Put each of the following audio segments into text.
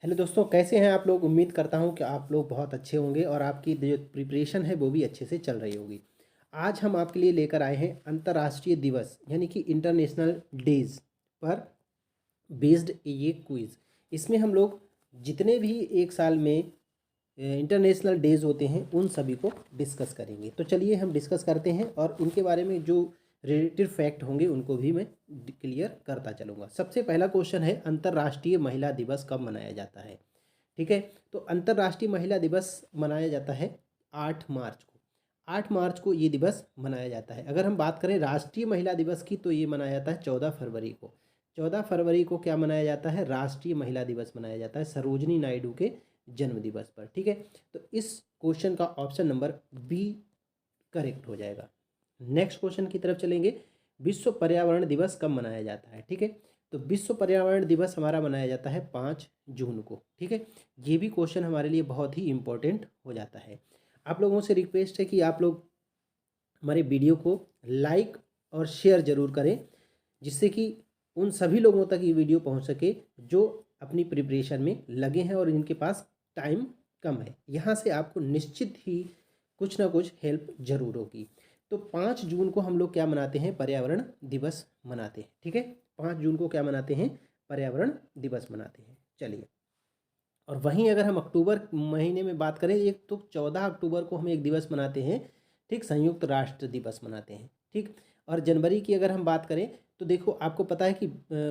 Hello दोस्तों, कैसे हैं आप लोग। उम्मीद करता हूं कि आप लोग बहुत अच्छे होंगे और आपकी जो प्रिपरेशन है वो भी अच्छे से चल रही होगी। आज हम आपके लिए लेकर आए हैं अंतर्राष्ट्रीय दिवस यानी कि इंटरनेशनल डेज पर बेस्ड ये क्विज़। इसमें हम लोग जितने भी एक साल में इंटरनेशनल डेज होते हैं उन सभी को डिस्कस करेंगे। तो चलिए हम डिस्कस करते हैं और उनके बारे में जो रिलेटेड फैक्ट होंगे उनको भी मैं क्लियर करता चलूँगा। सबसे पहला क्वेश्चन है, अंतर्राष्ट्रीय महिला दिवस कब मनाया जाता है। ठीक है, तो अंतर्राष्ट्रीय महिला दिवस मनाया जाता है 8 मार्च को। 8 मार्च को ये दिवस मनाया जाता है। अगर हम बात करें राष्ट्रीय महिला दिवस की तो ये मनाया जाता है 14 फरवरी को। 14 फरवरी को क्या मनाया जाता है, राष्ट्रीय महिला दिवस मनाया जाता है सरोजनी नायडू के जन्म दिवस पर। ठीक है, तो इस क्वेश्चन का ऑप्शन नंबर बी करेक्ट हो जाएगा। नेक्स्ट क्वेश्चन की तरफ चलेंगे, विश्व पर्यावरण दिवस कब मनाया जाता है। ठीक है, तो विश्व पर्यावरण दिवस हमारा मनाया जाता है 5 जून को। ठीक है, ये भी क्वेश्चन हमारे लिए बहुत ही इंपॉर्टेंट हो जाता है। आप लोगों से रिक्वेस्ट है कि आप लोग हमारे वीडियो को लाइक और शेयर ज़रूर करें, जिससे कि उन सभी लोगों तक ये वीडियो पहुंच सके जो अपनी प्रिपरेशन में लगे हैं और जिनके पास टाइम कम है। यहाँ से आपको निश्चित ही कुछ ना कुछ हेल्प ज़रूर होगी। तो 5 जून को हम लोग क्या मनाते हैं, पर्यावरण दिवस मनाते हैं। ठीक है, 5 जून को क्या मनाते हैं, पर्यावरण दिवस मनाते हैं। चलिए, और वहीं अगर हम अक्टूबर महीने में बात करें, एक तो 14 अक्टूबर को हम एक दिवस मनाते हैं, ठीक, संयुक्त राष्ट्र दिवस मनाते हैं। ठीक, और जनवरी की अगर हम बात करें तो देखो आपको पता है कि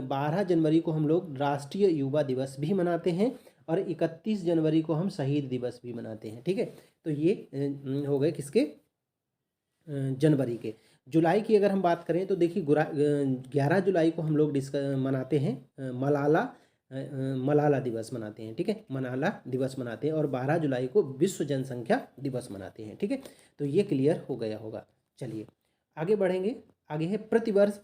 12 जनवरी को हम लोग राष्ट्रीय युवा दिवस भी मनाते हैं और 31 जनवरी को हम शहीद दिवस भी मनाते हैं। ठीक है, तो ये हो गए किसके, जनवरी के। जुलाई की अगर हम बात करें तो देखिए 11 जुलाई को हम लोग मनाते हैं मलाला दिवस मनाते हैं। ठीक है, मलाला दिवस मनाते हैं और 12 जुलाई को विश्व जनसंख्या दिवस मनाते हैं। ठीक है, तो ये क्लियर हो गया होगा। चलिए आगे बढ़ेंगे। आगे है प्रतिवर्ष,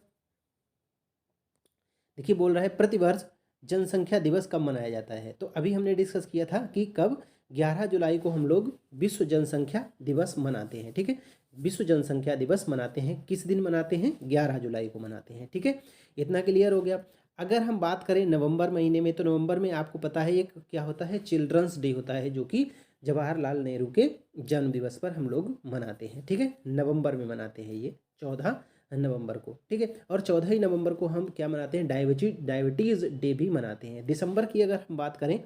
देखिए बोल रहा है प्रतिवर्ष जनसंख्या दिवस कब मनाया जाता है। तो अभी हमने डिस्कस किया था कि कब, 11 जुलाई को हम लोग विश्व जनसंख्या दिवस मनाते हैं। ठीक है, विश्व जनसंख्या दिवस मनाते हैं, किस दिन मनाते हैं, 11 जुलाई को मनाते हैं। ठीक है, इतना क्लियर हो गया। अगर हम बात करें नवंबर महीने में, तो नवंबर में आपको पता है एक क्या होता है, चिल्ड्रंस डे होता है, जो कि जवाहरलाल नेहरू के जन्म दिवस पर हम लोग मनाते हैं। ठीक है, नवंबर में मनाते हैं ये 14 नवंबर को। ठीक है, और 14 ही नवंबर को हम क्या मनाते हैं, डायबिटीज़ डे भी मनाते हैं। दिसंबर की अगर हम बात करें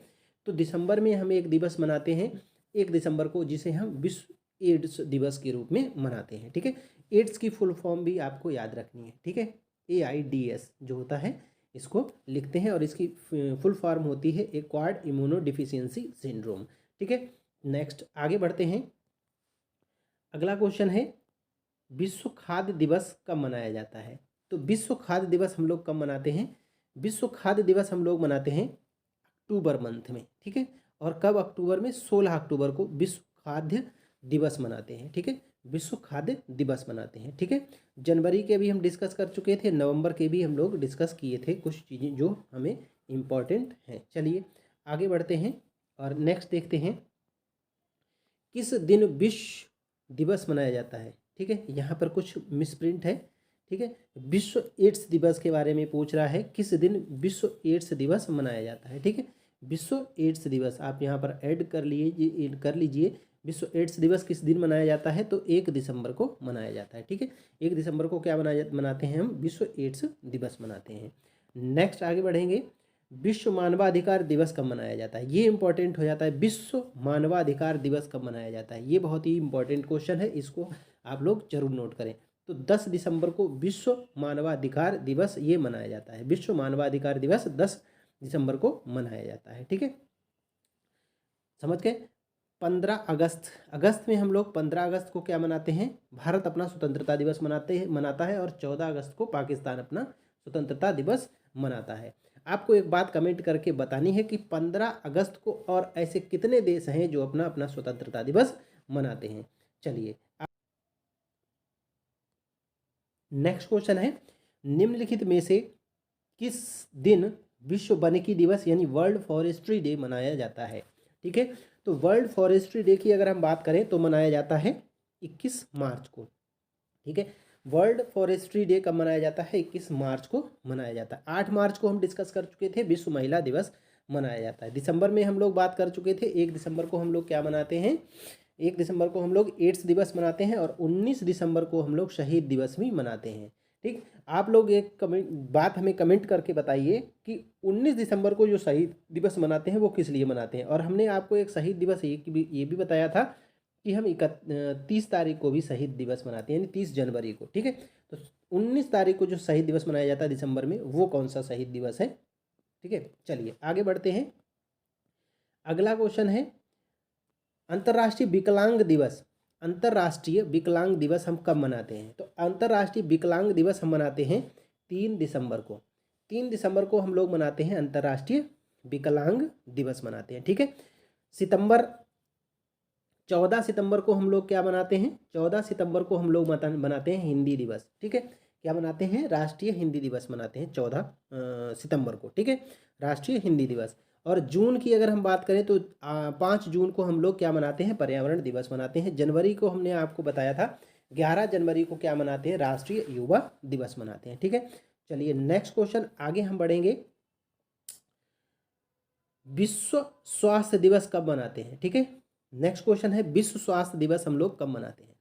तो दिसंबर में हम एक दिवस मनाते हैं 1 दिसंबर को, जिसे हम विश्व एड्स दिवस के रूप में मनाते हैं। ठीक है, एड्स की फुल फॉर्म भी आपको याद रखनी है। ठीक है, AIDS जो होता है इसको लिखते हैं और इसकी फुल फॉर्म होती है एक्वायर्ड इम्यूनो डिफिशियंसी सिंड्रोम। ठीक है, नेक्स्ट आगे बढ़ते हैं। अगला क्वेश्चन है, विश्व खाद्य दिवस कब मनाया जाता है। तो विश्व खाद्य दिवस हम लोग कब मनाते हैं, विश्व खाद्य दिवस हम लोग मनाते हैं अक्टूबर मंथ में। ठीक है, और कब, अक्टूबर में 16 अक्टूबर को विश्व खाद्य दिवस मनाते हैं। ठीक है, विश्व खाद्य दिवस मनाते हैं। ठीक है, जनवरी के भी हम डिस्कस कर चुके थे, नवंबर के भी हम लोग डिस्कस किए थे कुछ चीज़ें जो हमें इम्पॉर्टेंट हैं। चलिए आगे बढ़ते हैं और नेक्स्ट देखते हैं, किस दिन विश्व दिवस मनाया जाता है। ठीक है, यहाँ पर कुछ मिसप्रिंट है। ठीक है, विश्व एड्स दिवस के बारे में पूछ रहा है, किस दिन विश्व एड्स दिवस मनाया जाता है। ठीक है, विश्व एड्स दिवस आप यहाँ पर ऐड कर लीजिए। विश्व एड्स दिवस किस दिन मनाया जाता है, तो 1 दिसंबर को मनाया जाता है। ठीक है, 1 दिसंबर को क्या मनाते हैं हम, विश्व एड्स दिवस मनाते हैं। नेक्स्ट आगे बढ़ेंगे, विश्व मानवाधिकार दिवस कब मनाया जाता है। ये इंपॉर्टेंट हो जाता है, विश्व मानवाधिकार दिवस कब मनाया जाता है, ये बहुत ही इंपॉर्टेंट क्वेश्चन है, इसको आप लोग जरूर नोट करें। तो 10 दिसंबर को विश्व मानवाधिकार दिवस ये मनाया जाता है, विश्व मानवाधिकार दिवस 10 दिसंबर को मनाया जाता है। ठीक है, समझ गए। 15 अगस्त, अगस्त में हम लोग 15 अगस्त को क्या मनाते हैं, भारत अपना स्वतंत्रता दिवस मनाता है और 14 अगस्त को पाकिस्तान अपना स्वतंत्रता दिवस मनाता है। आपको एक बात कमेंट करके बतानी है कि 15 अगस्त को और ऐसे कितने देश हैं जो अपना अपना स्वतंत्रता दिवस मनाते हैं। चलिए नेक्स्ट क्वेश्चन है, निम्नलिखित में से किस दिन विश्व वानिकी दिवस यानी वर्ल्ड फॉरेस्ट्री डे मनाया जाता है। ठीक है, तो वर्ल्ड फॉरेस्ट्री डे की अगर हम बात करें तो मनाया जाता है 21 मार्च को। ठीक है, वर्ल्ड फॉरेस्ट्री डे कब मनाया जाता है, 21 मार्च को मनाया जाता है। 8 मार्च को हम डिस्कस कर चुके थे विश्व महिला दिवस मनाया जाता है। दिसंबर में हम लोग बात कर चुके थे, 1 दिसंबर को हम लोग क्या मनाते हैं, 1 दिसंबर को हम लोग एड्स दिवस मनाते हैं और 19 दिसंबर को हम लोग शहीद दिवस भी मनाते हैं। ठीक, आप लोग एक कमेंट बात हमें कमेंट करके बताइए कि 19 दिसंबर को जो शहीद दिवस मनाते हैं वो किस लिए मनाते हैं। और हमने आपको एक शहीद दिवस ये भी बताया था कि हम 30 तारीख को भी शहीद दिवस मनाते हैं, यानी 30 जनवरी को। ठीक है, तो 19 तारीख को जो शहीद दिवस मनाया जाता है दिसंबर में, वो कौन सा शहीद दिवस है। ठीक है, चलिए आगे बढ़ते हैं। अगला क्वेश्चन है अंतर्राष्ट्रीय विकलांग दिवस। अंतर्राष्ट्रीय विकलांग दिवस हम कब मनाते हैं। तो अंतर्राष्ट्रीय विकलांग दिवस हम मनाते हैं 3 दिसंबर को। 3 दिसंबर को हम लोग मनाते हैं अंतर्राष्ट्रीय विकलांग दिवस मनाते हैं। ठीक है, 14 सितंबर को हम लोग क्या मनाते हैं, 14 सितंबर को हम लोग मनाते हैं हिंदी दिवस। ठीक है, क्या मनाते हैं, राष्ट्रीय हिंदी दिवस मनाते हैं 14 सितंबर को। ठीक है, राष्ट्रीय हिंदी दिवस। और जून की अगर हम बात करें तो 5 जून को हम लोग क्या मनाते हैं, पर्यावरण दिवस मनाते हैं। जनवरी को हमने आपको बताया था 11 जनवरी को क्या मनाते हैं, राष्ट्रीय युवा दिवस मनाते हैं। ठीक है, चलिए नेक्स्ट क्वेश्चन आगे हम बढ़ेंगे। विश्व स्वास्थ्य दिवस कब मनाते हैं। ठीक है, नेक्स्ट क्वेश्चन है विश्व स्वास्थ्य दिवस हम लोग कब मनाते हैं।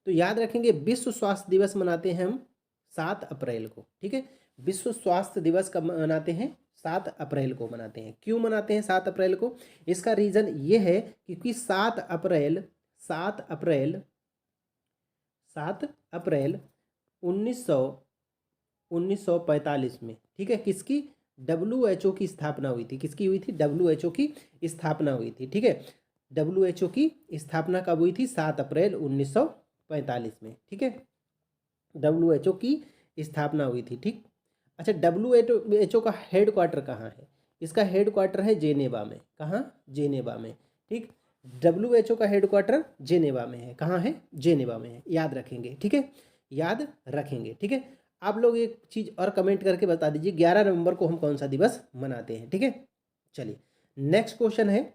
तो याद रखेंगे विश्व स्वास्थ्य दिवस मनाते हैं हम 7 अप्रैल को। ठीक है, विश्व स्वास्थ्य दिवस कब मनाते हैं, 7 अप्रैल को मनाते हैं। क्यों मनाते हैं 7 अप्रैल को, इसका रीज़न ये है क्योंकि 7 अप्रैल 1945 में, ठीक है, किसकी, WHO की स्थापना हुई थी। किसकी हुई थी, WHO की स्थापना हुई थी। ठीक है, WHO की स्थापना कब हुई थी, 7 अप्रैल 1945 में। ठीक है, WHO की स्थापना हुई थी। ठीक, अच्छा, WHO का हेड क्वार्टर कहाँ है, इसका हेड क्वार्टर है जेनेवा में। कहाँ, जेनेवा में। ठीक, WHO का हेड क्वार्टर जेनेवा में है। कहाँ है, जेनेवा में है, याद रखेंगे। ठीक है, याद रखेंगे। ठीक है, आप लोग एक चीज़ और कमेंट करके बता दीजिए 11 नवंबर को हम कौन सा दिवस मनाते हैं। ठीक है, चलिए नेक्स्ट क्वेश्चन है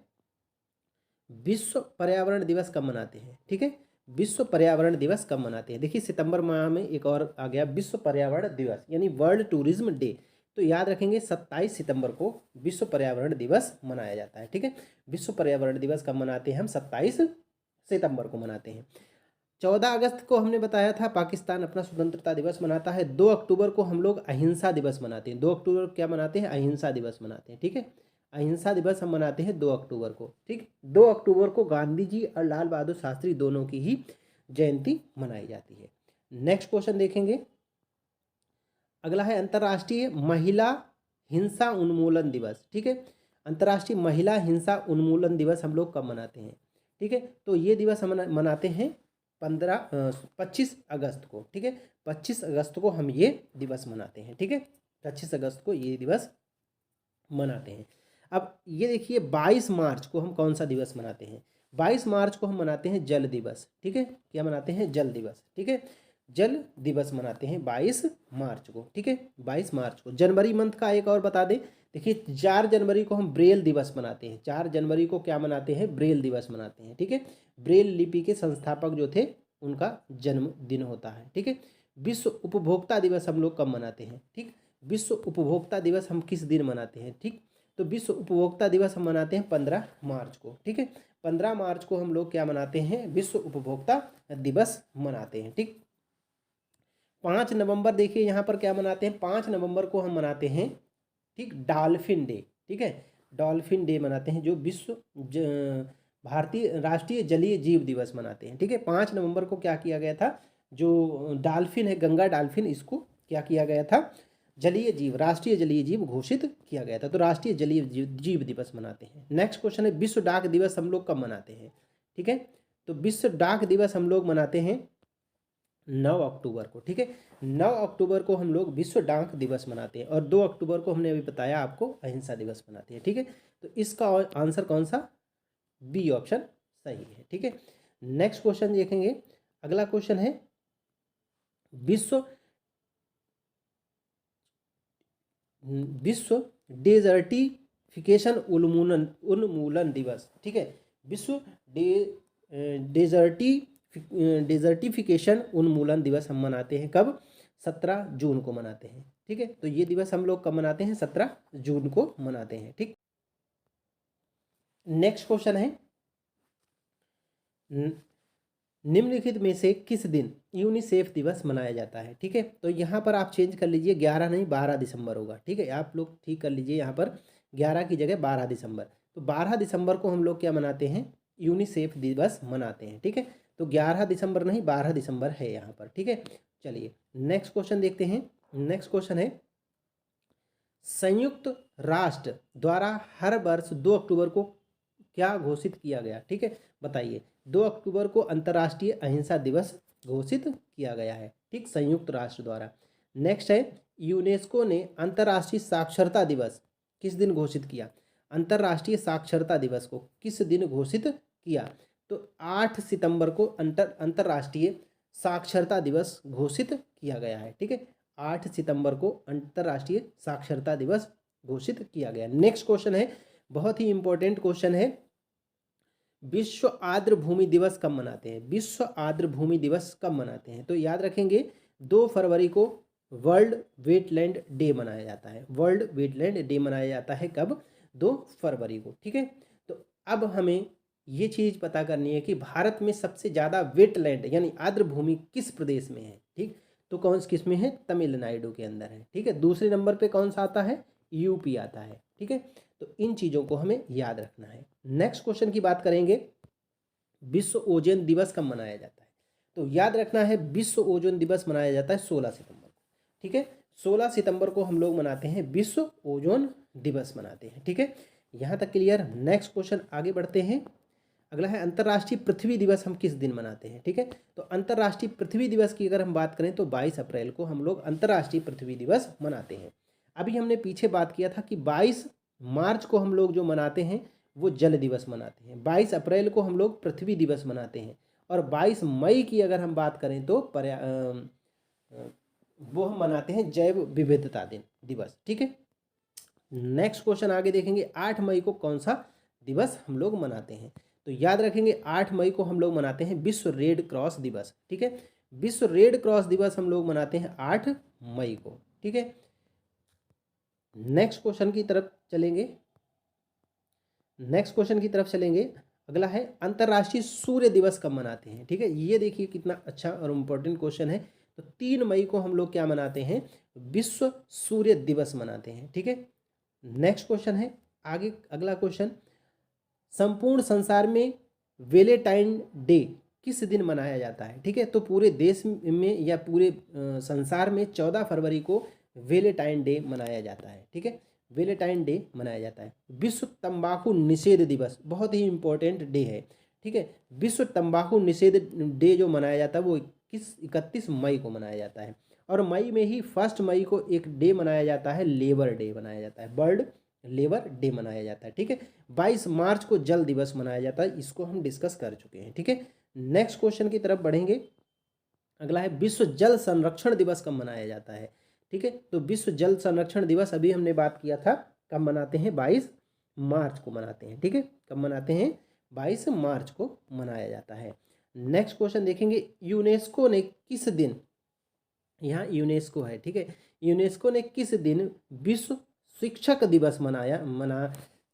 विश्व पर्यावरण दिवस कब मनाते हैं। ठीक है, विश्व पर्यावरण दिवस कब मनाते हैं। देखिए सितंबर माह में एक और आ गया विश्व पर्यावरण दिवस, यानी वर्ल्ड टूरिज्म डे। तो याद रखेंगे 27 सितंबर को विश्व पर्यावरण दिवस मनाया जाता है। ठीक है, विश्व पर्यावरण दिवस कब मनाते हैं हम, 27 सितंबर को मनाते हैं। 14 अगस्त को हमने बताया था पाकिस्तान अपना स्वतंत्रता दिवस मनाता है। 2 अक्टूबर को हम लोग अहिंसा दिवस मनाते हैं। 2 अक्टूबर को क्या मनाते हैं, अहिंसा दिवस मनाते हैं। ठीक है, अहिंसा दिवस हम मनाते हैं 2 अक्टूबर को। ठीक, 2 अक्टूबर को गांधी जी और लाल बहादुर शास्त्री दोनों की ही जयंती मनाई जाती है। नेक्स्ट क्वेश्चन देखेंगे, अगला है अंतर्राष्ट्रीय महिला हिंसा उन्मूलन दिवस। ठीक है, अंतर्राष्ट्रीय महिला हिंसा उन्मूलन दिवस हम लोग कब मनाते हैं। ठीक है, तो ये दिवस हम मनाते हैं 25 अगस्त को। ठीक है, 25 अगस्त को हम ये दिवस मनाते हैं। ठीक है, 25 अगस्त को ये दिवस मनाते हैं। अब ये देखिए 22 मार्च को हम कौन सा दिवस मनाते हैं, 22 मार्च को हम मनाते हैं जल दिवस। ठीक है, क्या मनाते हैं, जल दिवस। ठीक है, जल दिवस मनाते हैं 22 मार्च को। ठीक है, 22 मार्च को। जनवरी मंथ का एक और बता दें, देखिए 4 जनवरी को हम ब्रेल दिवस मनाते हैं। 4 जनवरी को क्या मनाते हैं, ब्रेल दिवस मनाते हैं। ठीक है, ब्रेल लिपि के संस्थापक जो थे उनका जन्मदिन होता है। ठीक है, विश्व उपभोक्ता दिवस हम लोग कब मनाते हैं। ठीक, विश्व उपभोक्ता दिवस हम किस दिन मनाते हैं। ठीक, तो विश्व उपभोक्ता दिवस हम मनाते हैं 15 मार्च को। ठीक है, 15 मार्च को हम लोग क्या मनाते हैं, विश्व उपभोक्ता दिवस मनाते हैं। ठीक, 5 नवंबर देखिए यहाँ पर क्या मनाते हैं, 5 नवंबर को हम मनाते हैं, ठीक, डॉल्फिन डे। ठीक है, डॉल्फिन डे मनाते हैं, जो विश्व भारतीय राष्ट्रीय जलीय जीव दिवस मनाते हैं। ठीक है, 5 नवंबर को क्या किया गया था, जो डॉल्फिन है, गंगा डॉल्फिन, इसको क्या किया गया था, जलीय जीव, राष्ट्रीय जलीय जीव घोषित किया गया था। तो राष्ट्रीय जलीय जीव दिवस मनाते हैं। नेक्स्ट क्वेश्चन है विश्व डाक दिवस हम लोग कब मनाते हैं। ठीक है, तो विश्व डाक दिवस हम लोग मनाते हैं 9 अक्टूबर को। ठीक है, 9 अक्टूबर को हम लोग विश्व डाक दिवस मनाते हैं। और 2 अक्टूबर को हमने अभी बताया आपको अहिंसा दिवस मनाते हैं। ठीक है, तो इसका आंसर कौन सा, बी ऑप्शन सही है। ठीक है, नेक्स्ट क्वेश्चन देखेंगे, अगला क्वेश्चन है विश्व डेजर्टिफिकेशन उन्मूलन दिवस। ठीक है, विश्व डेजर्टिफिकेशन उन्मूलन दिवस हम मनाते हैं कब, 17 जून को मनाते हैं। ठीक है, तो ये दिवस हम लोग कब मनाते हैं, 17 जून को मनाते हैं। ठीक, नेक्स्ट क्वेश्चन है, निम्नलिखित में से किस दिन यूनिसेफ दिवस मनाया जाता है? ठीक है, तो यहाँ पर आप चेंज कर लीजिए, 11 नहीं 12 दिसंबर होगा। ठीक है, आप लोग ठीक कर लीजिए, यहाँ पर 11 की जगह 12 दिसंबर। तो 12 दिसंबर को हम लोग क्या मनाते हैं? यूनिसेफ दिवस मनाते हैं। ठीक है, तो 11 दिसंबर नहीं 12 दिसंबर है यहाँ पर। ठीक है, चलिए नेक्स्ट क्वेश्चन देखते हैं। नेक्स्ट क्वेश्चन है, संयुक्त राष्ट्र द्वारा हर वर्ष 2 अक्टूबर को क्या घोषित किया गया? ठीक है, बताइए। 2 अक्टूबर को अंतर्राष्ट्रीय अहिंसा दिवस घोषित किया गया है। ठीक, संयुक्त राष्ट्र द्वारा। नेक्स्ट है, यूनेस्को ने अंतर्राष्ट्रीय साक्षरता दिवस किस दिन घोषित किया? अंतर्राष्ट्रीय साक्षरता दिवस को किस दिन घोषित किया? तो 8 सितंबर को अंतर्राष्ट्रीय साक्षरता दिवस घोषित किया गया है। ठीक है, 8 सितंबर को अंतर्राष्ट्रीय साक्षरता दिवस घोषित किया गया। नेक्स्ट क्वेश्चन है, बहुत ही इंपॉर्टेंट क्वेश्चन है, विश्व आर्द्र भूमि दिवस कब मनाते हैं? विश्व आर्द्र भूमि दिवस कब मनाते हैं? तो याद रखेंगे 2 फरवरी को वर्ल्ड वेटलैंड डे मनाया जाता है। वर्ल्ड वेटलैंड डे मनाया जाता है कब? 2 फरवरी को। ठीक है, तो अब हमें ये चीज़ पता करनी है कि भारत में सबसे ज़्यादा वेटलैंड यानी आर्द्र भूमि किस प्रदेश में है? ठीक, तो कौन किस में है? तमिलनाडु के अंदर है। ठीक है, दूसरे नंबर पे कौन सा आता है? यूपी आता है। ठीक है, तो इन चीज़ों को हमें याद रखना है। नेक्स्ट क्वेश्चन की बात करेंगे, विश्व ओजोन दिवस कब मनाया जाता है? तो याद रखना है, विश्व ओजोन दिवस मनाया जाता है 16 सितंबर को। ठीक है, 16 सितंबर को हम लोग मनाते हैं विश्व ओजोन दिवस मनाते हैं। ठीक है, यहाँ तक क्लियर। नेक्स्ट क्वेश्चन आगे बढ़ते हैं। अगला है, अंतर्राष्ट्रीय पृथ्वी दिवस हम किस दिन मनाते हैं? ठीक है, तो अंतर्राष्ट्रीय पृथ्वी दिवस की अगर हम बात करें तो 22 अप्रैल को हम लोग अंतर्राष्ट्रीय पृथ्वी दिवस मनाते हैं। अभी हमने पीछे बात किया था कि 22 मार्च को हम लोग जो मनाते हैं वो जल दिवस मनाते हैं, 22 अप्रैल को हम लोग पृथ्वी दिवस मनाते हैं, और 22 मई की अगर हम बात करें तो वो हम मनाते हैं जैव विविधता दिन दिवस। ठीक है, नेक्स्ट क्वेश्चन आगे देखेंगे, 8 मई को कौन सा दिवस हम लोग मनाते हैं? तो याद रखेंगे 8 मई को हम लोग मनाते हैं विश्व रेड क्रॉस दिवस। ठीक है, विश्व रेड क्रॉस दिवस हम लोग मनाते हैं 8 मई को। ठीक है, नेक्स्ट क्वेश्चन की तरफ चलेंगे। नेक्स्ट क्वेश्चन की तरफ चलेंगे। अगला है, अंतर्राष्ट्रीय सूर्य दिवस कब मनाते हैं? ठीक है, ये देखिए कितना अच्छा और इम्पोर्टेंट क्वेश्चन है। तो 3 मई को हम लोग क्या मनाते हैं? विश्व सूर्य दिवस मनाते हैं। ठीक है, नेक्स्ट क्वेश्चन है आगे। अगला क्वेश्चन, संपूर्ण संसार में वेलेंटाइन डे किस दिन मनाया जाता है? ठीक है, तो पूरे देश में या पूरे संसार में 14 फरवरी को वेलेंटाइन डे मनाया जाता है। ठीक है, वेलेंटाइन डे मनाया जाता है। विश्व तंबाकू निषेध दिवस बहुत ही इंपॉर्टेंट डे है। ठीक है, विश्व तंबाकू निषेध डे जो मनाया जाता है वो 31 मई को मनाया जाता है, और मई में ही 1 मई को एक डे मनाया जाता है, लेबर डे मनाया जाता है, वर्ल्ड लेबर डे मनाया जाता है। ठीक है, 22 मार्च को जल दिवस मनाया जाता है, इसको हम डिस्कस कर चुके हैं। ठीक है, नेक्स्ट क्वेश्चन की तरफ बढ़ेंगे। अगला है, विश्व जल संरक्षण दिवस कब मनाया जाता है? ठीक है, तो विश्व जल संरक्षण दिवस अभी हमने बात किया था, कब मनाते हैं? 22 मार्च को मनाते हैं। ठीक है, कब मनाते हैं? 22 मार्च को मनाया जाता है। नेक्स्ट क्वेश्चन देखेंगे, यूनेस्को ने किस दिन, यहाँ यूनेस्को है, ठीक है, यूनेस्को ने किस दिन विश्व शिक्षक दिवस मना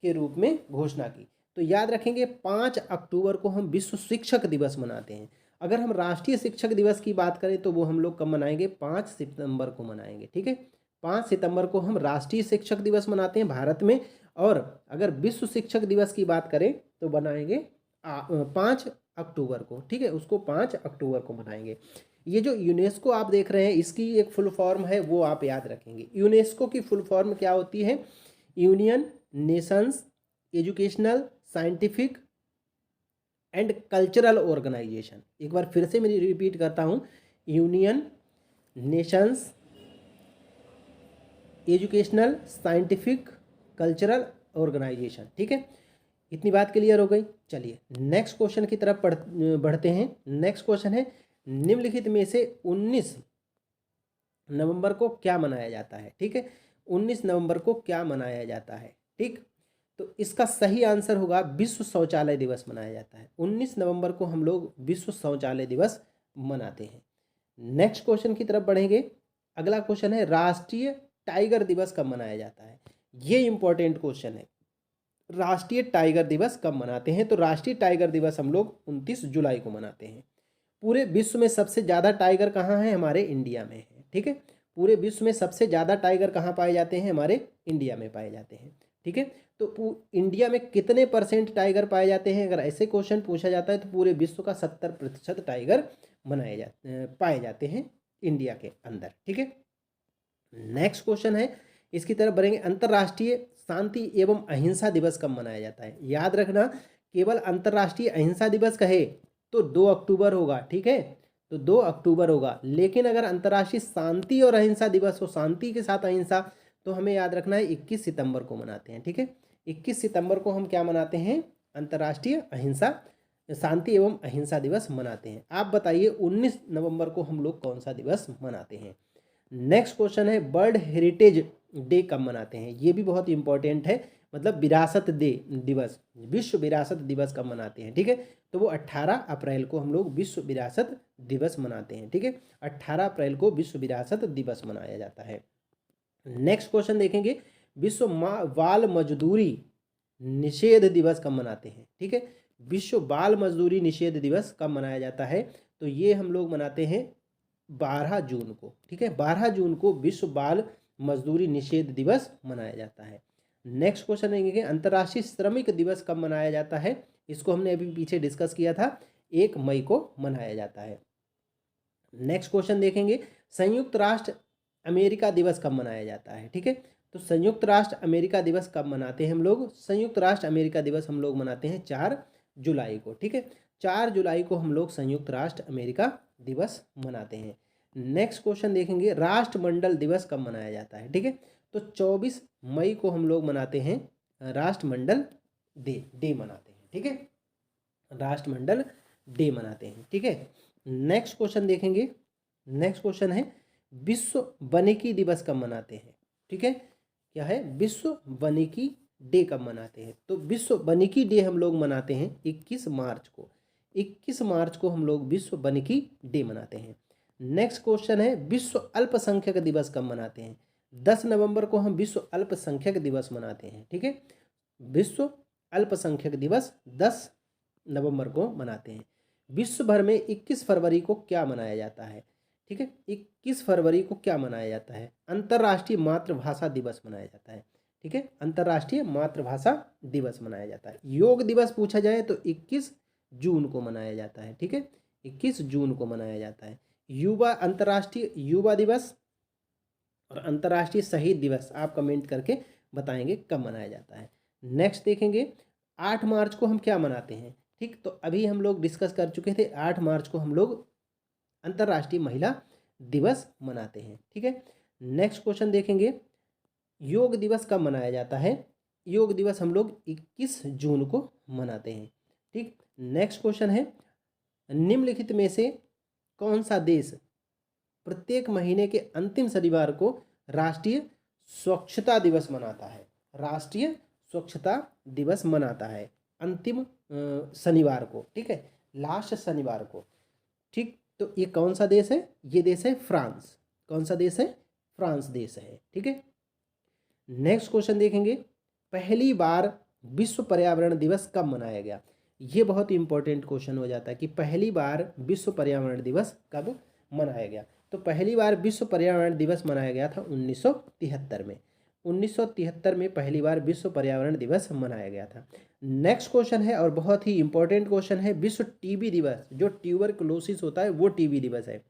के रूप में घोषणा की? तो याद रखेंगे 5 अक्टूबर को हम विश्व शिक्षक दिवस मनाते हैं। अगर हम राष्ट्रीय शिक्षक दिवस की बात करें तो वो हम लोग कब मनाएंगे? 5 सितंबर को मनाएंगे। ठीक है, 5 सितंबर को हम राष्ट्रीय शिक्षक दिवस मनाते हैं भारत में, और अगर विश्व शिक्षक दिवस की बात करें तो बनाएंगे 5 अक्टूबर को। ठीक है, उसको 5 अक्टूबर को मनाएंगे। ये जो यूनेस्को आप देख रहे हैं इसकी एक फुल फॉर्म है, वो आप याद रखेंगे। यूनेस्को की फुल फॉर्म क्या होती है? Union nations educational scientific and cultural organisation. एक बार फिर से मैं रिपीट करता हूँ, union nations educational scientific cultural organisation. ठीक है, इतनी बात क्लियर हो गई। चलिए नेक्स्ट क्वेश्चन की तरफ बढ़ते हैं। नेक्स्ट क्वेश्चन है, निम्नलिखित में से 19 नवंबर को क्या मनाया जाता है? ठीक है, 19 नवंबर को क्या मनाया जाता है? ठीक, तो इसका सही आंसर होगा विश्व शौचालय दिवस मनाया जाता है। 19 नवंबर को हम लोग विश्व शौचालय दिवस मनाते हैं। नेक्स्ट क्वेश्चन की तरफ बढ़ेंगे। अगला क्वेश्चन है, राष्ट्रीय टाइगर दिवस कब मनाया जाता है? ये इंपॉर्टेंट क्वेश्चन है। राष्ट्रीय टाइगर दिवस कब मनाते हैं? तो राष्ट्रीय टाइगर दिवस हम लोग 29 जुलाई को मनाते हैं। पूरे विश्व में सबसे ज़्यादा टाइगर कहाँ है? हमारे इंडिया में है। ठीक है, पूरे विश्व में सबसे ज़्यादा टाइगर कहाँ पाए जाते हैं? हमारे इंडिया में पाए जाते हैं। ठीक है, तो इंडिया में कितने % टाइगर पाए जाते हैं? अगर ऐसे क्वेश्चन पूछा जाता है तो पूरे विश्व का 70% टाइगर पाए जाते हैं इंडिया के अंदर। ठीक है, नेक्स्ट क्वेश्चन है, इसकी तरफ बढ़ेंगे। अंतर्राष्ट्रीय शांति एवं अहिंसा दिवस कब मनाया जाता है? याद रखना, केवल अंतर्राष्ट्रीय अहिंसा दिवस कहे तो 2 अक्टूबर होगा। ठीक है, तो 2 अक्टूबर होगा, लेकिन अगर अंतर्राष्ट्रीय शांति और अहिंसा दिवस हो, शांति के साथ अहिंसा, तो हमें याद रखना है 21 सितंबर को मनाते हैं। ठीक है, 21 सितंबर को हम क्या मनाते हैं? अंतर्राष्ट्रीय अहिंसा शांति एवं अहिंसा दिवस मनाते हैं। आप बताइए 19 नवंबर को हम लोग कौन सा दिवस मनाते हैं? नेक्स्ट क्वेश्चन है, वर्ल्ड हेरिटेज डे कब मनाते हैं? ये भी बहुत इंपॉर्टेंट है, मतलब विरासत दिवस, विश्व विरासत दिवस कब मनाते हैं? ठीक है, तो वो 18 अप्रैल को हम लोग विश्व विरासत दिवस मनाते हैं। ठीक है, 18 अप्रैल को विश्व विरासत दिवस मनाया जाता है। नेक्स्ट क्वेश्चन देखेंगे, विश्व बाल मजदूरी निषेध दिवस कब मनाते हैं? ठीक है, विश्व बाल मजदूरी निषेध दिवस कब मनाया जाता है? तो ये हम लोग मनाते हैं 12 जून को। ठीक है, 12 जून को विश्व बाल मजदूरी निषेध दिवस मनाया जाता है। नेक्स्ट क्वेश्चन देखेंगे, अंतर्राष्ट्रीय श्रमिक दिवस कब मनाया जाता है? इसको हमने अभी पीछे डिस्कस किया था, 1 मई को मनाया जाता है। नेक्स्ट क्वेश्चन देखेंगे, संयुक्त राष्ट्र अमेरिका दिवस कब मनाया जाता है? ठीक है, तो संयुक्त राष्ट्र अमेरिका दिवस कब मनाते हैं हम लोग? संयुक्त राष्ट्र अमेरिका दिवस हम लोग मनाते हैं 4 जुलाई को। ठीक है, 4 जुलाई को हम लोग संयुक्त राष्ट्र अमेरिका दिवस मनाते हैं। नेक्स्ट क्वेश्चन देखेंगे, राष्ट्रमंडल दिवस कब मनाया जाता है? ठीक है, तो 24 मई को हम लोग मनाते हैं राष्ट्रमंडल डे मनाते हैं। ठीक है, राष्ट्रमंडल डे मनाते हैं। ठीक है, नेक्स्ट क्वेश्चन देखेंगे। नेक्स्ट क्वेश्चन है, विश्व वानिकी दिवस कब मनाते हैं? ठीक है, क्या है? विश्व वानिकी डे कब मनाते हैं? तो विश्व वानिकी डे हम लोग मनाते हैं 21 मार्च को। 21 मार्च को हम लोग विश्व वानिकी डे मनाते हैं। नेक्स्ट क्वेश्चन है, विश्व अल्पसंख्यक दिवस कब मनाते हैं? 10 नवंबर को हम विश्व अल्पसंख्यक दिवस मनाते हैं। ठीक है, विश्व अल्पसंख्यक दिवस 10 नवंबर को मनाते हैं। विश्व भर में 21 फरवरी को क्या मनाया जाता है? ठीक है, 21 फरवरी को क्या मनाया जाता है? अंतर्राष्ट्रीय मातृभाषा दिवस मनाया जाता है। ठीक है, अंतर्राष्ट्रीय मातृभाषा दिवस मनाया जाता है। योग दिवस पूछा जाए तो 21 जून को मनाया जाता है। ठीक है, 21 जून को मनाया जाता है। युवा अंतर्राष्ट्रीय युवा दिवस और अंतर्राष्ट्रीय शहीद दिवस आप कमेंट करके बताएंगे कब मनाया जाता है। नेक्स्ट देखेंगे, 8 मार्च को हम क्या मनाते हैं? ठीक, तो अभी हम लोग डिस्कस कर चुके थे, 8 मार्च को हम लोग अंतर्राष्ट्रीय महिला दिवस मनाते हैं। ठीक है, नेक्स्ट क्वेश्चन देखेंगे, योग दिवस कब मनाया जाता है? योग दिवस हम लोग 21 जून को मनाते हैं। ठीक, नेक्स्ट क्वेश्चन है, निम्नलिखित में से कौन सा देश प्रत्येक महीने के अंतिम शनिवार को राष्ट्रीय स्वच्छता दिवस मनाता है? राष्ट्रीय स्वच्छता दिवस मनाता है अंतिम शनिवार को। ठीक है, लास्ट शनिवार को। ठीक, तो ये कौन सा देश है? ये देश है फ्रांस। कौन सा देश है? फ्रांस देश है। ठीक है, नेक्स्ट क्वेश्चन देखेंगे, पहली बार विश्व पर्यावरण दिवस कब मनाया गया? ये बहुत इंपॉर्टेंट क्वेश्चन हो जाता है कि पहली बार विश्व पर्यावरण दिवस कब मनाया गया? तो पहली बार विश्व पर्यावरण दिवस मनाया गया था 1973 में। 1973 में पहली बार विश्व पर्यावरण दिवस मनाया गया था। नेक्स्ट क्वेश्चन है और बहुत ही इंपॉर्टेंट क्वेश्चन है, विश्व टीबी दिवस, जो ट्यूबरकुलोसिस होता है वो टीबी दिवस है,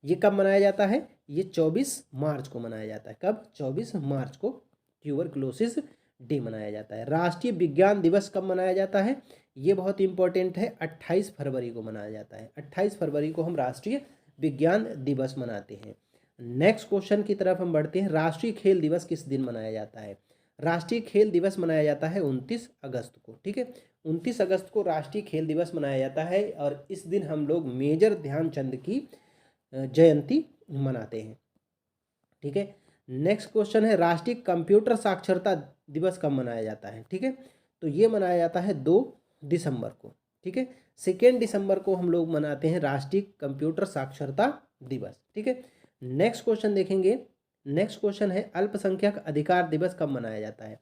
ये कब मनाया जाता है? ये 24 मार्च को मनाया जाता है। कब? 24 मार्च को ट्यूबरकुलोसिस डे मनाया जाता है। राष्ट्रीय विज्ञान दिवस कब मनाया जाता है? ये बहुत इंपॉर्टेंट है, 28 फरवरी को मनाया जाता है। 28 फरवरी को हम राष्ट्रीय विज्ञान दिवस मनाते हैं। नेक्स्ट क्वेश्चन की तरफ हम बढ़ते हैं, राष्ट्रीय खेल दिवस किस दिन मनाया जाता है? राष्ट्रीय खेल दिवस मनाया जाता है 29 अगस्त को। ठीक है, 29 अगस्त को राष्ट्रीय खेल दिवस मनाया जाता है और इस दिन हम लोग मेजर ध्यानचंद की जयंती मनाते हैं। ठीक है, नेक्स्ट क्वेश्चन है, राष्ट्रीय कंप्यूटर साक्षरता दिवस कब मनाया जाता है? ठीक है, तो ये मनाया जाता है 2 दिसंबर को। ठीक है, 2 दिसंबर को हम लोग मनाते हैं राष्ट्रीय कंप्यूटर साक्षरता दिवस। ठीक है, नेक्स्ट क्वेश्चन देखेंगे। नेक्स्ट क्वेश्चन है, अल्पसंख्यक अधिकार दिवस कब मनाया जाता है?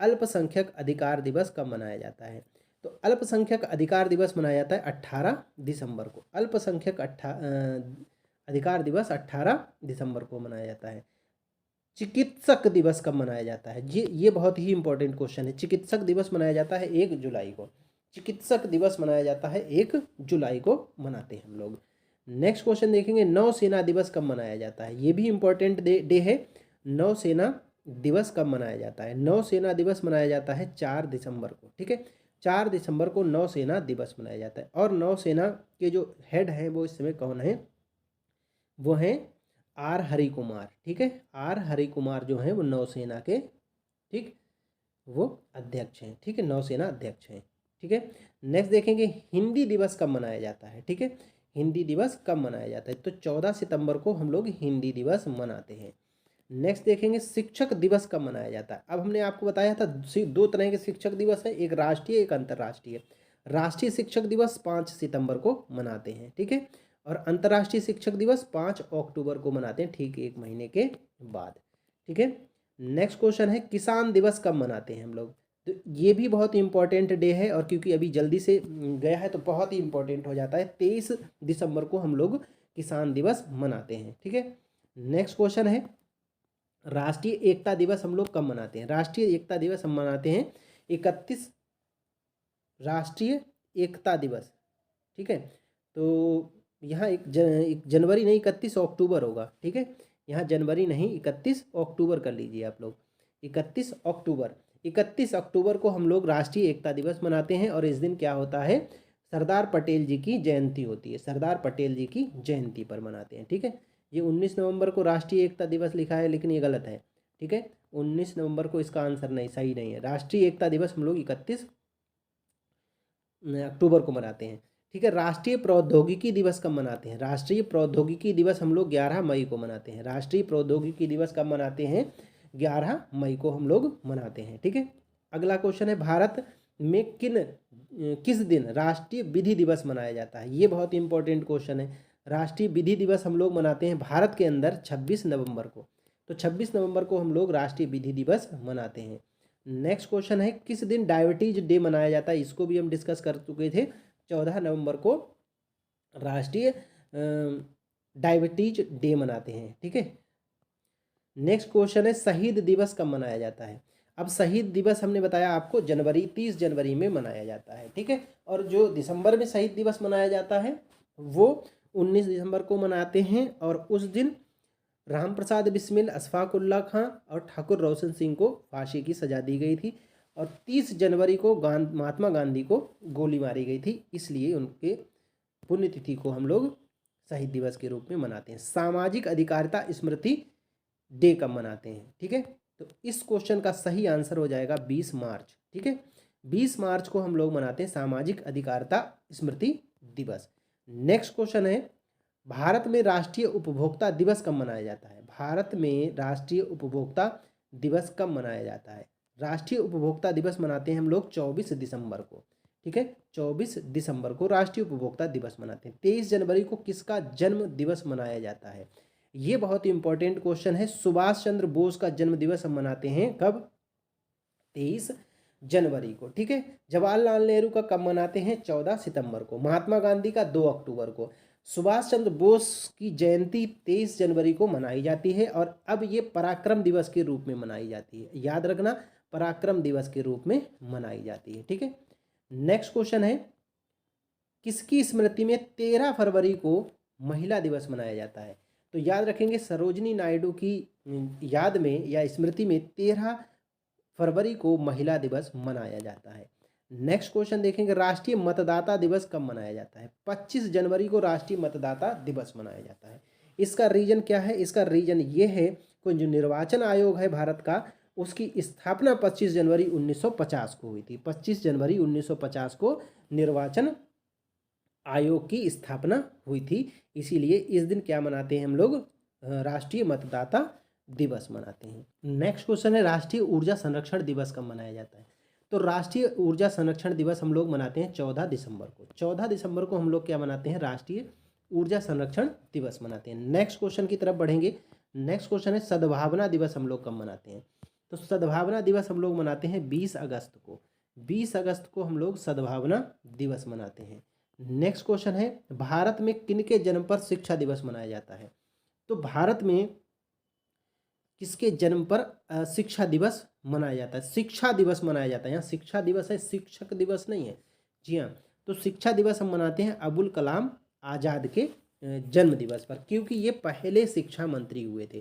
अल्पसंख्यक अधिकार दिवस कब मनाया जाता है? तो अल्पसंख्यक अधिकार दिवस मनाया जाता है 18 दिसंबर को। अल्पसंख्यक अधिकार दिवस 18 दिसंबर को मनाया जाता है। चिकित्सक दिवस कब मनाया जाता है? ये बहुत ही इंपॉर्टेंट क्वेश्चन है। चिकित्सक दिवस मनाया जाता है 1 जुलाई को। चिकित्सक दिवस मनाया जाता है 1 जुलाई को मनाते हैं हम लोग। नेक्स्ट क्वेश्चन देखेंगे, नौसेना दिवस कब मनाया जाता है? ये भी इंपॉर्टेंट डे है। नौसेना दिवस कब मनाया जाता है? नौसेना दिवस मनाया जाता है 4 दिसंबर को। ठीक है, 4 दिसंबर को नौसेना दिवस मनाया जाता है। और नौसेना के जो हेड हैं वो इस समय कौन है? वो हैं आर हरि कुमार। ठीक है, आर हरि कुमार जो हैं वो नौसेना के, ठीक, वो अध्यक्ष हैं। ठीक है, नौसेना अध्यक्ष हैं। ठीक है, नेक्स्ट देखेंगे, हिंदी दिवस कब मनाया जाता है? ठीक है, हिंदी दिवस कब मनाया जाता है? तो 14 सितंबर को हम लोग हिंदी दिवस मनाते हैं। नेक्स्ट देखेंगे, शिक्षक दिवस कब मनाया जाता है? अब हमने आपको बताया था 2 तरह के शिक्षक दिवस है, एक राष्ट्रीय एक अंतर्राष्ट्रीय। राष्ट्रीय शिक्षक दिवस 5 सितंबर को मनाते हैं। ठीक है, और अंतर्राष्ट्रीय शिक्षक दिवस 5 अक्टूबर को मनाते हैं, ठीक 1 महीने के बाद। ठीक है, नेक्स्ट क्वेश्चन है, किसान दिवस कब मनाते हैं हम लोग? तो ये भी बहुत इंपॉर्टेंट डे है, और क्योंकि अभी जल्दी से गया है तो बहुत ही इंपॉर्टेंट हो जाता है। 23 दिसंबर को हम लोग किसान दिवस मनाते हैं। ठीक है, नेक्स्ट क्वेश्चन है, राष्ट्रीय एकता दिवस हम लोग कब मनाते हैं? राष्ट्रीय एकता दिवस हम मनाते हैं 31 राष्ट्रीय एकता दिवस। ठीक है, तो यहाँ एक जनवरी नहीं 31 अक्टूबर होगा। ठीक है, यहाँ जनवरी नहीं 31 अक्टूबर कर लीजिए आप लोग। 31 अक्टूबर को हम लोग राष्ट्रीय एकता दिवस मनाते हैं। और इस दिन क्या होता है? सरदार पटेल जी की जयंती होती है। सरदार पटेल जी की जयंती पर मनाते हैं। ठीक है, ये 19 नवंबर को राष्ट्रीय एकता दिवस लिखा है, लेकिन ये गलत है। ठीक है, 19 नवंबर को इसका आंसर नहीं, सही नहीं है। राष्ट्रीय एकता दिवस हम लोग 31 अक्टूबर को मनाते हैं। ठीक है, राष्ट्रीय प्रौद्योगिकी दिवस कब मनाते हैं? राष्ट्रीय प्रौद्योगिकी दिवस हम लोग 11 मई को मनाते हैं। राष्ट्रीय प्रौद्योगिकी दिवस कब मनाते हैं? 11 मई को हम लोग मनाते हैं। ठीक है, अगला क्वेश्चन है, भारत में किस दिन राष्ट्रीय विधि दिवस मनाया जाता है? ये बहुत इंपॉर्टेंट क्वेश्चन है। राष्ट्रीय विधि दिवस हम लोग मनाते हैं भारत के अंदर 26 नवंबर को। तो 26 नवंबर को हम लोग राष्ट्रीय विधि दिवस मनाते हैं। नेक्स्ट क्वेश्चन है, किस दिन डायबिटीज डे मनाया जाता है? इसको भी हम डिस्कस कर चुके थे। 14 नवंबर को राष्ट्रीय डायबिटीज डे मनाते हैं। ठीक है, नेक्स्ट क्वेश्चन है, शहीद दिवस कब मनाया जाता है? अब शहीद दिवस हमने बताया आपको 30 जनवरी में मनाया जाता है। ठीक है, और जो दिसंबर में शहीद दिवस मनाया जाता है वो 19 दिसंबर को मनाते हैं। और उस दिन राम प्रसाद बिस्मिल, अशफाक उल्लाह खां और ठाकुर रोशन सिंह को फांसी की सजा दी गई थी। और 30 जनवरी को महात्मा गांधी को गोली मारी गई थी, इसलिए उनके पुण्यतिथि को हम लोग शहीद दिवस के रूप में मनाते हैं। सामाजिक अधिकारिता स्मृति डे कब मनाते हैं? ठीक है, तो इस क्वेश्चन का सही आंसर हो जाएगा 20 मार्च। ठीक है, 20 मार्च को हम लोग मनाते हैं सामाजिक अधिकारिता स्मृति दिवस। नेक्स्ट क्वेश्चन है, भारत में राष्ट्रीय उपभोक्ता दिवस कब मनाया जाता है? भारत में राष्ट्रीय उपभोक्ता दिवस कब मनाया जाता है? राष्ट्रीय उपभोक्ता दिवस मनाते हैं हम लोग 24 दिसंबर को। ठीक है, 24 दिसंबर को राष्ट्रीय उपभोक्ता दिवस मनाते हैं। 23 जनवरी को किसका जन्म दिवस मनाया जाता है? ये बहुत ही इंपॉर्टेंट क्वेश्चन है। सुभाष चंद्र बोस का जन्म दिवस हम मनाते हैं कब? 23 जनवरी को। ठीक है, जवाहरलाल नेहरू का कब मनाते हैं? 14 सितंबर को। महात्मा गांधी का 2 अक्टूबर को। सुभाष चंद्र बोस की जयंती 23 जनवरी को मनाई जाती है। और अब ये पराक्रम दिवस के रूप में मनाई जाती है, याद रखना, पराक्रम दिवस के रूप में मनाई जाती है। ठीक है, नेक्स्ट क्वेश्चन है, किसकी स्मृति में 13 फरवरी को महिला दिवस मनाया जाता है? तो याद रखेंगे, सरोजिनी नायडू की याद में या स्मृति में 13 फरवरी को महिला दिवस मनाया जाता है। नेक्स्ट क्वेश्चन देखेंगे, राष्ट्रीय मतदाता दिवस कब मनाया जाता है? 25 जनवरी को राष्ट्रीय मतदाता दिवस मनाया जाता है। इसका रीजन क्या है? इसका रीजन ये है कि जो निर्वाचन आयोग है भारत का, उसकी स्थापना 25 जनवरी 1950 को हुई थी। 25 जनवरी 1950 को निर्वाचन आयोग की स्थापना हुई थी, इसीलिए इस दिन क्या मनाते हैं हम लोग? राष्ट्रीय मतदाता दिवस मनाते हैं। नेक्स्ट क्वेश्चन है, राष्ट्रीय ऊर्जा संरक्षण दिवस कब मनाया जाता है? तो राष्ट्रीय ऊर्जा संरक्षण दिवस हम लोग मनाते हैं 14 दिसंबर को। 14 दिसंबर को हम लोग क्या मनाते हैं? राष्ट्रीय ऊर्जा संरक्षण दिवस मनाते हैं। नेक्स्ट क्वेश्चन की तरफ बढ़ेंगे। नेक्स्ट क्वेश्चन है, सद्भावना दिवस हम लोग कब मनाते हैं? तो सद्भावना दिवस हम लोग मनाते हैं 20 अगस्त को। 20 अगस्त को हम लोग सद्भावना दिवस मनाते हैं। नेक्स्ट क्वेश्चन है, भारत में किनके जन्म पर शिक्षा दिवस मनाया जाता है? तो भारत में किसके जन्म पर शिक्षा दिवस मनाया जाता है? शिक्षा दिवस मनाया जाता है। यहाँ शिक्षा दिवस है, शिक्षक दिवस नहीं है। जी हाँ, तो शिक्षा दिवस हम मनाते हैं अबुल कलाम आज़ाद के जन्म दिवस पर, क्योंकि ये पहले शिक्षा मंत्री हुए थे।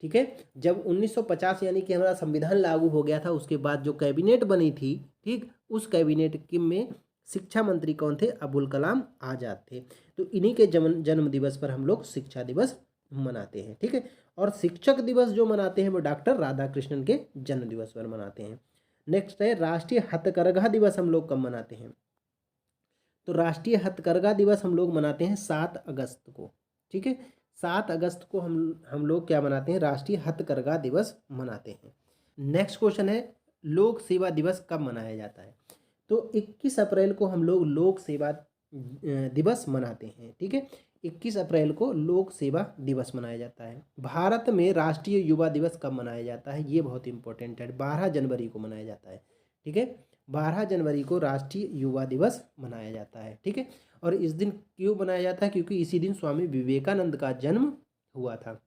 ठीक है, जब 1950 यानी कि हमारा संविधान लागू हो गया था, उसके बाद जो कैबिनेट बनी थी, ठीक, उस कैबिनेट के में शिक्षा मंत्री कौन थे? अबुल कलाम आज़ाद थे। तो इन्हीं के जन्म दिवस पर हम लोग शिक्षा दिवस मनाते हैं। ठीक है, और शिक्षक दिवस जो मनाते हैं वो डॉक्टर राधाकृष्णन के जन्म दिवस पर मनाते हैं। नेक्स्ट है, राष्ट्रीय हथकरघा दिवस हम लोग कब मनाते हैं? तो राष्ट्रीय हथकरघा दिवस हम लोग मनाते हैं 7 अगस्त को। ठीक है, 7 अगस्त को हम लोग क्या मनाते हैं? राष्ट्रीय हथकरघा दिवस मनाते हैं। नेक्स्ट क्वेश्चन है, लोक सेवा दिवस कब मनाया जाता है? तो 21 अप्रैल को हम लोग लोक सेवा दिवस मनाते हैं। ठीक है, 21 अप्रैल को लोक सेवा दिवस मनाया जाता है। भारत में राष्ट्रीय युवा दिवस कब मनाया जाता है? ये बहुत इंपॉर्टेंट है, 12 जनवरी को मनाया जाता है। ठीक है, 12 जनवरी को राष्ट्रीय युवा दिवस मनाया जाता है। ठीक है, और इस दिन क्यों मनाया जाता है? क्योंकि इसी दिन स्वामी विवेकानंद का जन्म हुआ था।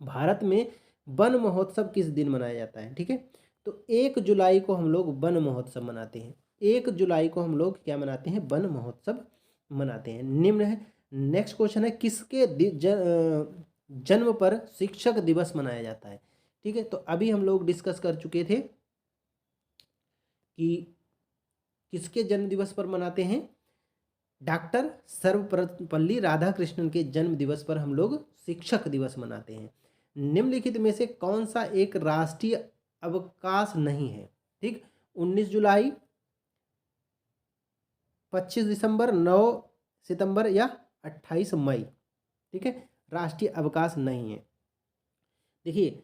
भारत में वन महोत्सव किस दिन मनाया जाता है? ठीक है, तो 1 जुलाई को हम लोग वन महोत्सव मनाते हैं। 1 जुलाई को हम लोग क्या मनाते हैं? वन महोत्सव मनाते हैं। निम्न है, नेक्स्ट क्वेश्चन है, किसके जन्म पर शिक्षक दिवस मनाया जाता है? ठीक है, तो अभी हम लोग डिस्कस कर चुके थे कि किसके जन्म दिवस पर मनाते हैं? डॉक्टर सर्वपल्ली राधाकृष्णन के जन्म दिवस पर हम लोग शिक्षक दिवस मनाते हैं। निम्नलिखित में से कौन सा एक राष्ट्रीय अवकाश नहीं है? ठीक, 19 जुलाई, 25 दिसंबर, 9 सितंबर या 28 मई। ठीक है, राष्ट्रीय अवकाश नहीं है। देखिए,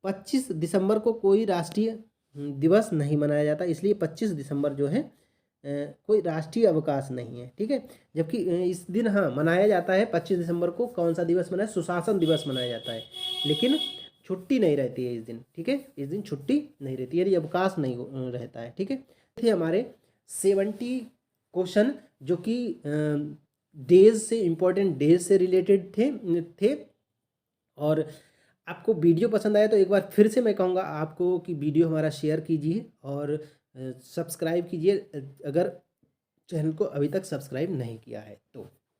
25 दिसंबर को कोई राष्ट्रीय दिवस नहीं मनाया जाता, इसलिए 25 दिसंबर जो है कोई राष्ट्रीय अवकाश नहीं है। ठीक है, जबकि इस दिन हाँ मनाया जाता है 25 दिसंबर को। कौन सा दिवस मनाया? सुशासन दिवस मनाया जाता है, लेकिन छुट्टी नहीं रहती है इस दिन। ठीक है, इस दिन छुट्टी नहीं रहती है, यदि अवकाश नहीं रहता है। ठीक है, थे हमारे 70 क्वेश्चन जो कि डेज से, इम्पोर्टेंट डेज से रिलेटेड थे। और आपको वीडियो पसंद आया तो एक बार फिर से मैं कहूँगा आपको कि वीडियो हमारा शेयर कीजिए और सब्सक्राइब कीजिए, अगर चैनल को अभी तक सब्सक्राइब नहीं किया है तो।